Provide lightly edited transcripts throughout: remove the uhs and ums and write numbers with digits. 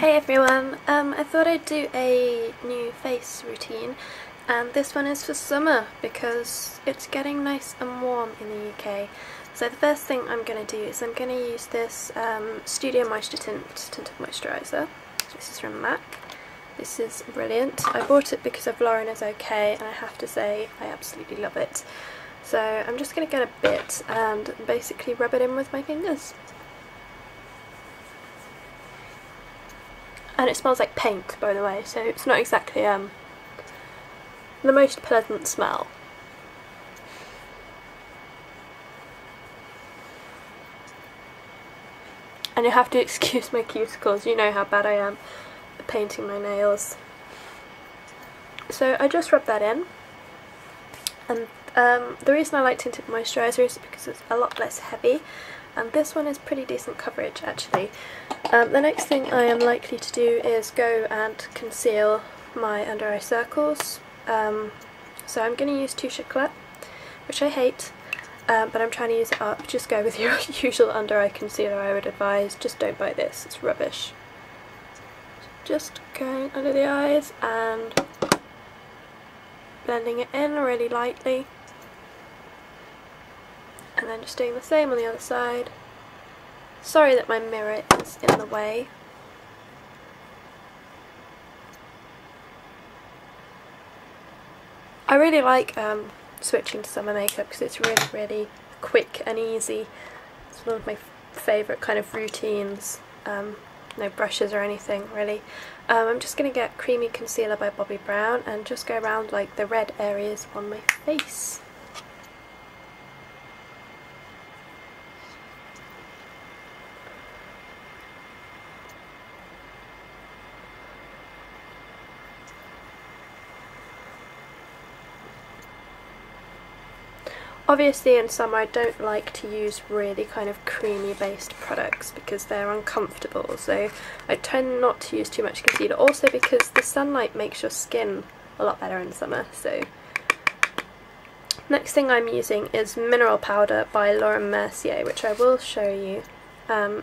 Hey everyone, I thought I'd do a new face routine, and this one is for summer because it's getting nice and warm in the UK. So the first thing I'm going to do is I'm going to use this Studio Moisture Tinted Moisturiser. This is from MAC. This is brilliant. I bought it because of Lauren is okay, and I have to say I absolutely love it. So I'm just going to get a bit and basically rub it in with my fingers. And it smells like paint, by the way, so it's not exactly the most pleasant smell. And you have to excuse my cuticles, you know how bad I am at painting my nails. So I just rubbed that in, and the reason I like tinted moisturiser is because it's a lot less heavy, and this one is pretty decent coverage actually. The next thing I am likely to do is go and conceal my under eye circles. So I'm going to use Touche Eclat, which I hate, but I'm trying to use it up. Just go with your usual under eye concealer, I would advise. Just don't buy this, it's rubbish. Just going under the eyes and blending it in really lightly. And then just doing the same on the other side. Sorry that my mirror is in the way. I really like switching to summer makeup because it's really quick and easy. It's one of my favourite kind of routines. No brushes or anything really. I'm just going to get Creamy Concealer by Bobbi Brown and just go around like the red areas on my face. Obviously in summer I don't like to use really kind of creamy based products because they're uncomfortable, so I tend not to use too much concealer, also because the sunlight makes your skin a lot better in summer. So next thing I'm using is Mineral Powder by Mercier, which I will show you.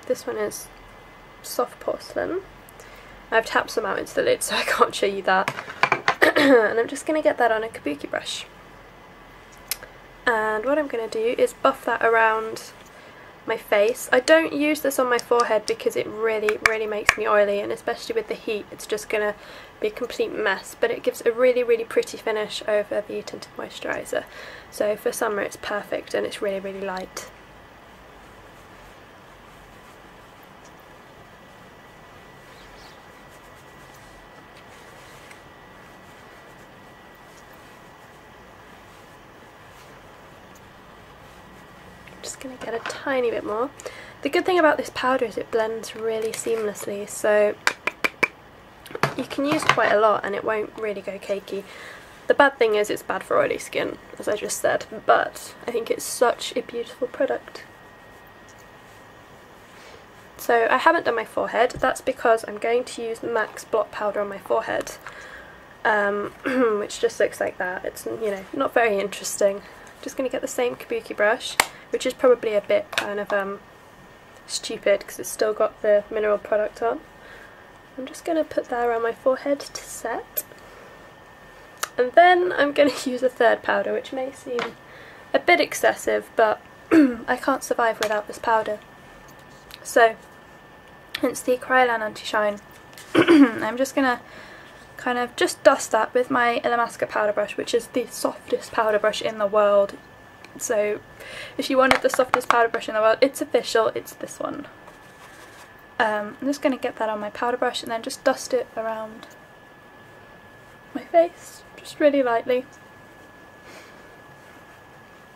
This one is Soft Porcelain. I've tapped some out into the lid so I can't show you that. And I'm just going to get that on a kabuki brush. And what I'm going to do is buff that around my face. I don't use this on my forehead because it really makes me oily, and especially with the heat it's just going to be a complete mess, but it gives a really pretty finish over the tinted moisturiser. So for summer it's perfect, and it's really light. Just going to get a tiny bit more. The good thing about this powder is it blends really seamlessly, so you can use quite a lot and it won't really go cakey. The bad thing is it's bad for oily skin, as I just said, but I think it's such a beautiful product. So I haven't done my forehead. That's because I'm going to use MAC's Blot Powder on my forehead, which just looks like that. It's, you know, not very interesting. Just going to get the same kabuki brush, which is probably a bit kind of stupid because it's still got the mineral product on. I'm just going to put that around my forehead to set. And then I'm going to use a third powder, which may seem a bit excessive, but I can't survive without this powder. So it's the Kryolan Anti-Shine. I'm just going to kind of just dust that with my Illamasqua powder brush, which is the softest powder brush in the world. So if you wanted the softest powder brush in the world, it's official, it's this one. I'm just going to get that on my powder brush and then just dust it around my face, just really lightly.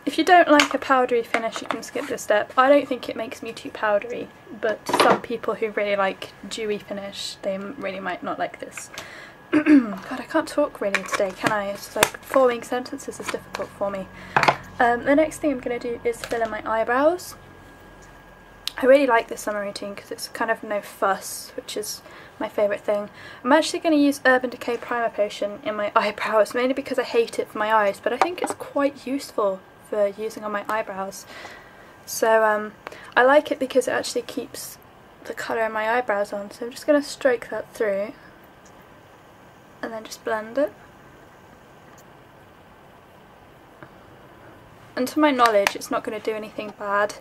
If you don't like a powdery finish, you can skip this step. I don't think it makes me too powdery, but some people who really like dewy finish, they really might not like this. God, I can't talk really today, can I? It's like forming sentences is difficult for me. The next thing I'm going to do is fill in my eyebrows. I really like this summer routine because it's kind of no fuss, which is my favourite thing. I'm actually going to use Urban Decay Primer Potion in my eyebrows, mainly because I hate it for my eyes, but I think it's quite useful for using on my eyebrows. So I like it because it actually keeps the colour in my eyebrows on, so I'm just going to stroke that through and then just blend it. And to my knowledge it's not going to do anything bad,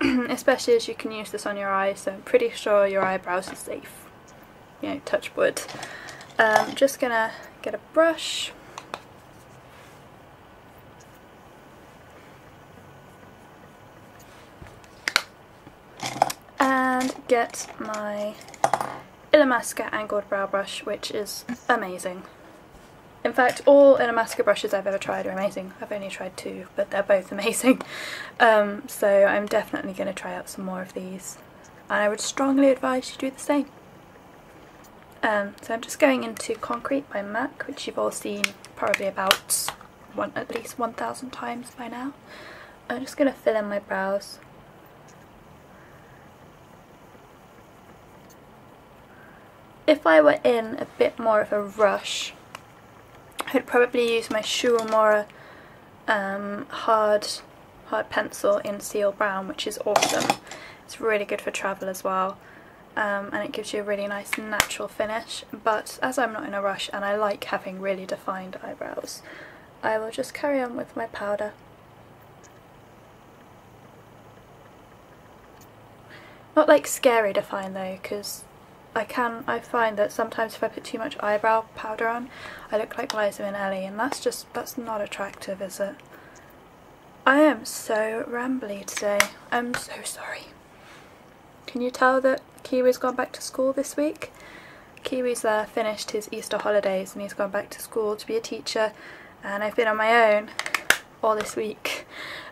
especially as you can use this on your eyes, so I'm pretty sure your eyebrows are safe, you know, touch wood. Just going to get a brush and get my Illamasqua angled brow brush, which is amazing. In fact, all Illamasqua brushes I've ever tried are amazing. I've only tried 2, but they're both amazing. So I'm definitely going to try out some more of these, and I would strongly advise you do the same. So I'm just going into Concrete by MAC, which you've all seen probably about at least 1,000 times by now. I'm just going to fill in my brows. If I were in a bit more of a rush, I'd probably use my Shulamora hard pencil in Seal Brown, which is awesome. It's really good for travel as well, and it gives you a really nice natural finish. But as I'm not in a rush and I like having really defined eyebrows, I will just carry on with my powder. Not like scary defined though, because I find that sometimes if I put too much eyebrow powder on, I look like Liza Minnelli, and that's not attractive, is it? I am so rambly today. I'm so sorry. Can you tell that Kiwi's gone back to school this week? Kiwi's finished his Easter holidays and he's gone back to school to be a teacher, and I've been on my own all this week,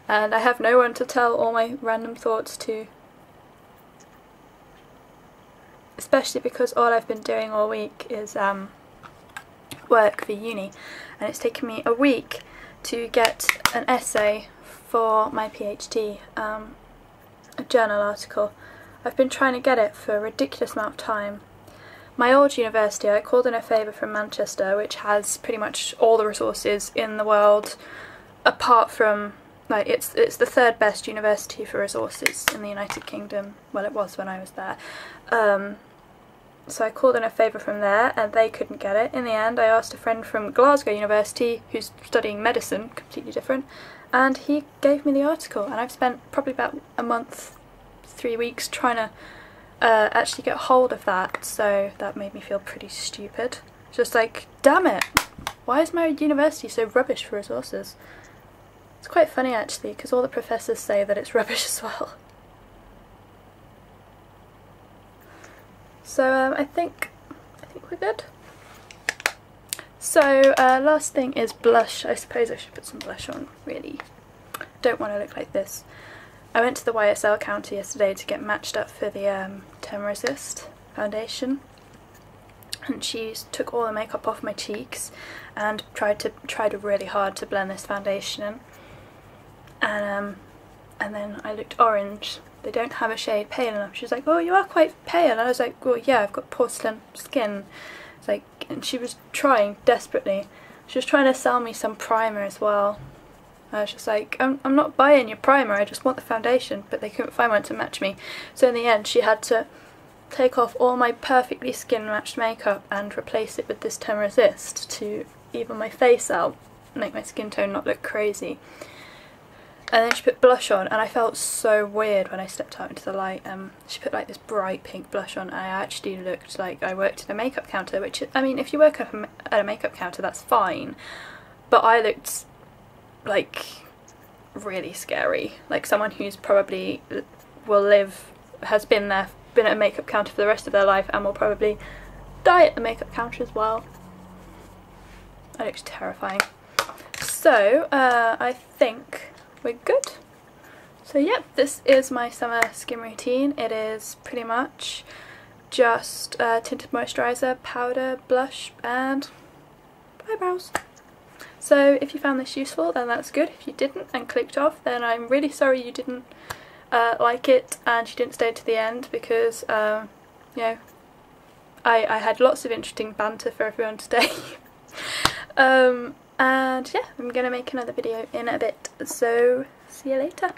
and I have no one to tell all my random thoughts to. Especially because all I've been doing all week is work for uni, and it's taken me a week to get an essay for my PhD, a journal article. I've been trying to get it for a ridiculous amount of time. My old university, I called in a favour from Manchester, which has pretty much all the resources in the world, apart from, like, it's the 3rd best university for resources in the United Kingdom. Well, it was when I was there. So I called in a favour from there and they couldn't get it. In the end I asked a friend from Glasgow University who's studying medicine, completely different, and he gave me the article, and I've spent probably about a month, 3 weeks trying to actually get hold of that, so that made me feel pretty stupid. Just like, damn it, why is my university so rubbish for resources? It's quite funny actually, because all the professors say that it's rubbish as well. So I think we're good. So last thing is blush. I suppose I should put some blush on, really. Don't want to look like this. I went to the YSL counter yesterday to get matched up for the Tem Resist foundation, and she took all the makeup off my cheeks and tried really hard to blend this foundation in. And then I looked orange. They don't have a shade pale enough. She was like, oh, you are quite pale. And I was like, well, yeah, I've got porcelain skin. It's like, and she was trying desperately. She was trying to sell me some primer as well. I was just like, I'm not buying your primer, I just want the foundation. But they couldn't find one to match me. So in the end, she had to take off all my perfectly skin matched makeup and replace it with this Tem Resist to even my face out, make my skin tone not look crazy. And then she put blush on, and I felt so weird when I stepped out into the light. She put like this bright pink blush on, and I actually looked like I worked at a makeup counter, which, I mean, if you work at a makeup counter, that's fine. But I looked like really scary, like someone who's probably has been at a makeup counter for the rest of their life and will probably die at the makeup counter as well. I looked terrifying. So, I think we're good. So yep, this is my summer skin routine. It is pretty much just tinted moisturiser, powder, blush and eyebrows. So if you found this useful, then that's good. If you didn't and clicked off, then I'm really sorry you didn't like it and you didn't stay to the end, because you know, I had lots of interesting banter for everyone today. And yeah, I'm gonna make another video in a bit, so see you later.